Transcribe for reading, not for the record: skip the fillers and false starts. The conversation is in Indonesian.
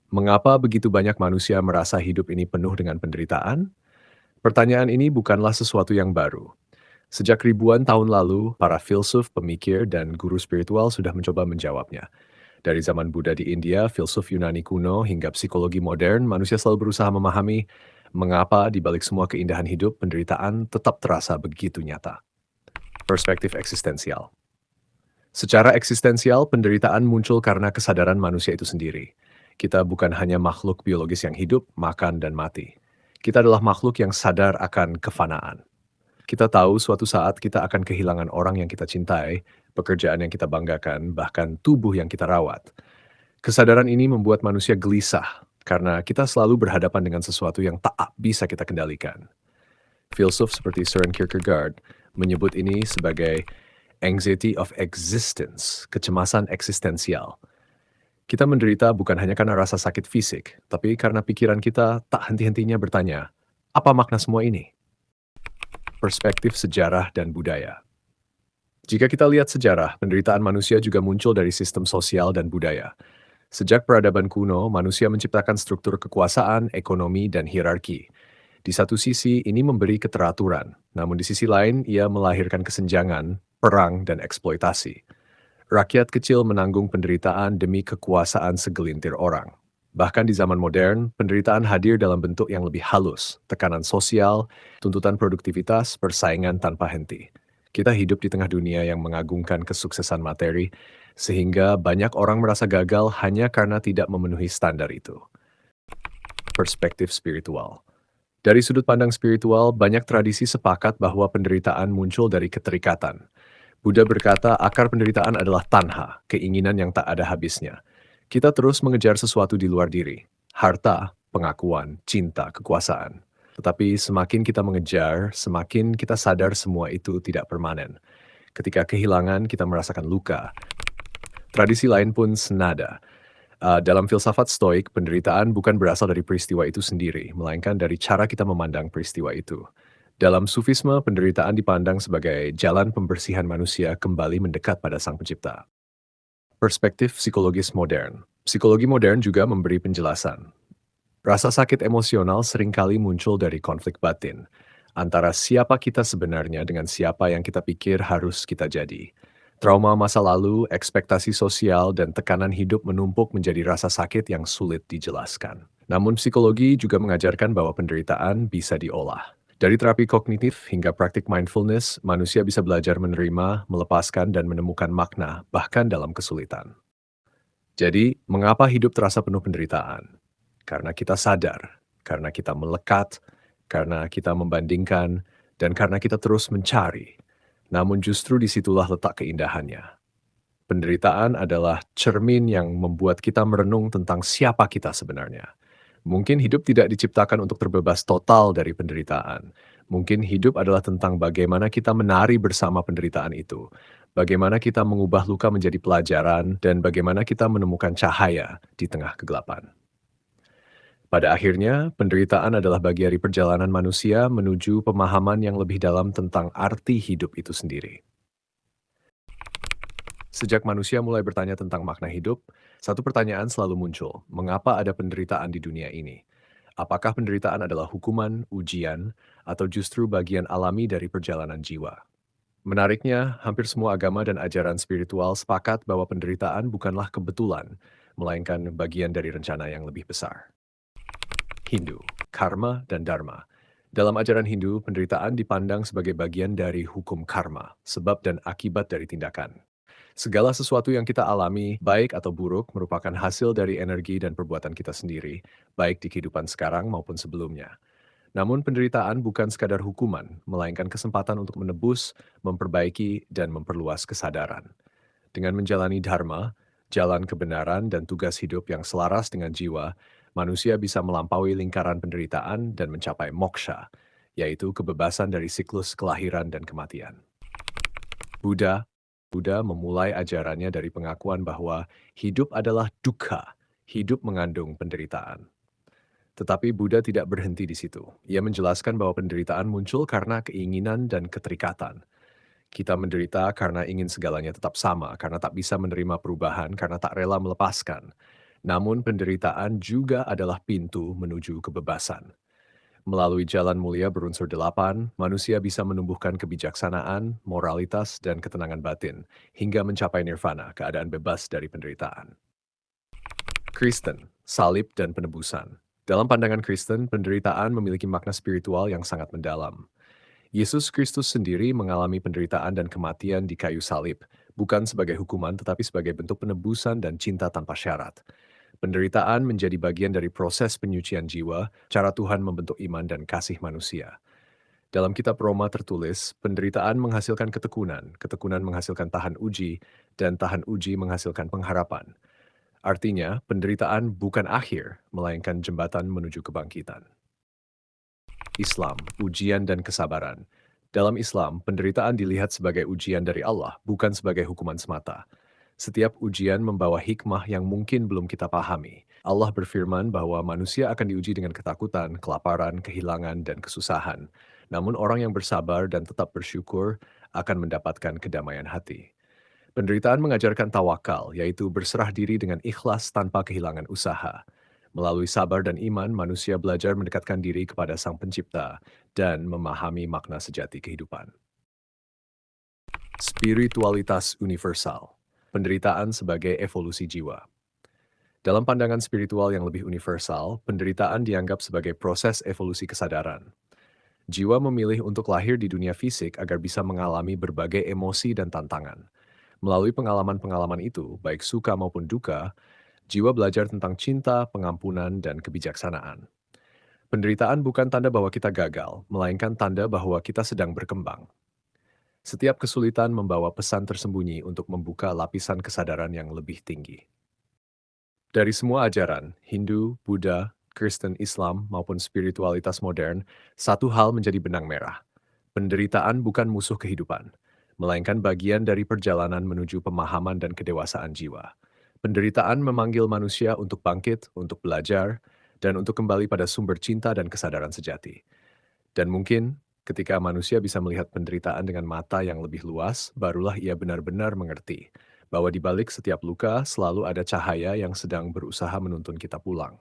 Mengapa begitu banyak manusia merasa hidup ini penuh dengan penderitaan? Pertanyaan ini bukanlah sesuatu yang baru. Sejak ribuan tahun lalu, para filsuf, pemikir, dan guru spiritual sudah mencoba menjawabnya. Dari zaman Buddha di India, filsuf Yunani kuno, hingga psikologi modern, manusia selalu berusaha memahami mengapa di balik semua keindahan hidup, penderitaan tetap terasa begitu nyata. Perspektif eksistensial. Secara eksistensial, penderitaan muncul karena kesadaran manusia itu sendiri. Kita bukan hanya makhluk biologis yang hidup, makan, dan mati. Kita adalah makhluk yang sadar akan kefanaan. Kita tahu suatu saat kita akan kehilangan orang yang kita cintai, pekerjaan yang kita banggakan, bahkan tubuh yang kita rawat. Kesadaran ini membuat manusia gelisah, karena kita selalu berhadapan dengan sesuatu yang tak bisa kita kendalikan. Filsuf seperti Søren Kierkegaard menyebut ini sebagai anxiety of existence, kecemasan eksistensial. Kita menderita bukan hanya karena rasa sakit fisik, tapi karena pikiran kita tak henti-hentinya bertanya, apa makna semua ini? Perspektif sejarah dan budaya. Jika kita lihat sejarah, penderitaan manusia juga muncul dari sistem sosial dan budaya. Sejak peradaban kuno, manusia menciptakan struktur kekuasaan, ekonomi, dan hierarki. Di satu sisi, ini memberi keteraturan, namun di sisi lain, ia melahirkan kesenjangan, perang, dan eksploitasi. Rakyat kecil menanggung penderitaan demi kekuasaan segelintir orang. Bahkan di zaman modern, penderitaan hadir dalam bentuk yang lebih halus, tekanan sosial, tuntutan produktivitas, persaingan tanpa henti. Kita hidup di tengah dunia yang mengagungkan kesuksesan materi, sehingga banyak orang merasa gagal hanya karena tidak memenuhi standar itu. Perspektif spiritual. Dari sudut pandang spiritual, banyak tradisi sepakat bahwa penderitaan muncul dari keterikatan. Buddha berkata akar penderitaan adalah tanha, keinginan yang tak ada habisnya. Kita terus mengejar sesuatu di luar diri, harta, pengakuan, cinta, kekuasaan. Tetapi semakin kita mengejar, semakin kita sadar semua itu tidak permanen. Ketika kehilangan, kita merasakan luka. Tradisi lain pun senada. Dalam filsafat stoik, penderitaan bukan berasal dari peristiwa itu sendiri, melainkan dari cara kita memandang peristiwa itu. Dalam sufisme, penderitaan dipandang sebagai jalan pembersihan manusia kembali mendekat pada Sang Pencipta. Perspektif psikologis modern. Psikologi modern juga memberi penjelasan. Rasa sakit emosional seringkali muncul dari konflik batin, antara siapa kita sebenarnya dengan siapa yang kita pikir harus kita jadi. Trauma masa lalu, ekspektasi sosial, dan tekanan hidup menumpuk menjadi rasa sakit yang sulit dijelaskan. Namun psikologi juga mengajarkan bahwa penderitaan bisa diolah. Dari terapi kognitif hingga praktik mindfulness, manusia bisa belajar menerima, melepaskan, dan menemukan makna, bahkan dalam kesulitan. Jadi, mengapa hidup terasa penuh penderitaan? Karena kita sadar, karena kita melekat, karena kita membandingkan, dan karena kita terus mencari. Namun justru disitulah letak keindahannya. Penderitaan adalah cermin yang membuat kita merenung tentang siapa kita sebenarnya. Mungkin hidup tidak diciptakan untuk terbebas total dari penderitaan. Mungkin hidup adalah tentang bagaimana kita menari bersama penderitaan itu. Bagaimana kita mengubah luka menjadi pelajaran dan bagaimana kita menemukan cahaya di tengah kegelapan. Pada akhirnya, penderitaan adalah bagian dari perjalanan manusia menuju pemahaman yang lebih dalam tentang arti hidup itu sendiri. Sejak manusia mulai bertanya tentang makna hidup, satu pertanyaan selalu muncul, mengapa ada penderitaan di dunia ini? Apakah penderitaan adalah hukuman, ujian, atau justru bagian alami dari perjalanan jiwa? Menariknya, hampir semua agama dan ajaran spiritual sepakat bahwa penderitaan bukanlah kebetulan, melainkan bagian dari rencana yang lebih besar. Hindu, karma, dan dharma. Dalam ajaran Hindu, penderitaan dipandang sebagai bagian dari hukum karma, sebab dan akibat dari tindakan. Segala sesuatu yang kita alami, baik atau buruk, merupakan hasil dari energi dan perbuatan kita sendiri, baik di kehidupan sekarang maupun sebelumnya. Namun penderitaan bukan sekadar hukuman, melainkan kesempatan untuk menebus, memperbaiki, dan memperluas kesadaran. Dengan menjalani dharma, jalan kebenaran dan tugas hidup yang selaras dengan jiwa, manusia bisa melampaui lingkaran penderitaan dan mencapai moksha, yaitu kebebasan dari siklus kelahiran dan kematian. Buddha Buddha memulai ajarannya dari pengakuan bahwa hidup adalah dukkha, hidup mengandung penderitaan. Tetapi Buddha tidak berhenti di situ. Ia menjelaskan bahwa penderitaan muncul karena keinginan dan keterikatan. Kita menderita karena ingin segalanya tetap sama, karena tak bisa menerima perubahan, karena tak rela melepaskan. Namun penderitaan juga adalah pintu menuju kebebasan. Melalui jalan mulia berunsur delapan, manusia bisa menumbuhkan kebijaksanaan, moralitas, dan ketenangan batin, hingga mencapai nirvana, keadaan bebas dari penderitaan. Kristen, salib, dan penebusan. Dalam pandangan Kristen, penderitaan memiliki makna spiritual yang sangat mendalam. Yesus Kristus sendiri mengalami penderitaan dan kematian di kayu salib, bukan sebagai hukuman tetapi sebagai bentuk penebusan dan cinta tanpa syarat. Penderitaan menjadi bagian dari proses penyucian jiwa, cara Tuhan membentuk iman dan kasih manusia. Dalam kitab Roma tertulis, penderitaan menghasilkan ketekunan, ketekunan menghasilkan tahan uji, dan tahan uji menghasilkan pengharapan. Artinya, penderitaan bukan akhir, melainkan jembatan menuju kebangkitan. Islam, ujian dan kesabaran. Dalam Islam, penderitaan dilihat sebagai ujian dari Allah, bukan sebagai hukuman semata. Setiap ujian membawa hikmah yang mungkin belum kita pahami. Allah berfirman bahwa manusia akan diuji dengan ketakutan, kelaparan, kehilangan, dan kesusahan. Namun orang yang bersabar dan tetap bersyukur akan mendapatkan kedamaian hati. Penderitaan mengajarkan tawakal, yaitu berserah diri dengan ikhlas tanpa kehilangan usaha. Melalui sabar dan iman, manusia belajar mendekatkan diri kepada Sang Pencipta dan memahami makna sejati kehidupan. Spiritualitas universal. Penderitaan sebagai evolusi jiwa. Dalam pandangan spiritual yang lebih universal, penderitaan dianggap sebagai proses evolusi kesadaran. Jiwa memilih untuk lahir di dunia fisik agar bisa mengalami berbagai emosi dan tantangan. Melalui pengalaman-pengalaman itu, baik suka maupun duka, jiwa belajar tentang cinta, pengampunan, dan kebijaksanaan. Penderitaan bukan tanda bahwa kita gagal, melainkan tanda bahwa kita sedang berkembang. Setiap kesulitan membawa pesan tersembunyi untuk membuka lapisan kesadaran yang lebih tinggi. Dari semua ajaran, Hindu, Buddha, Kristen, Islam, maupun spiritualitas modern, satu hal menjadi benang merah. Penderitaan bukan musuh kehidupan, melainkan bagian dari perjalanan menuju pemahaman dan kedewasaan jiwa. Penderitaan memanggil manusia untuk bangkit, untuk belajar, dan untuk kembali pada sumber cinta dan kesadaran sejati. Dan mungkin ketika manusia bisa melihat penderitaan dengan mata yang lebih luas, barulah ia benar-benar mengerti bahwa di balik setiap luka selalu ada cahaya yang sedang berusaha menuntun kita pulang.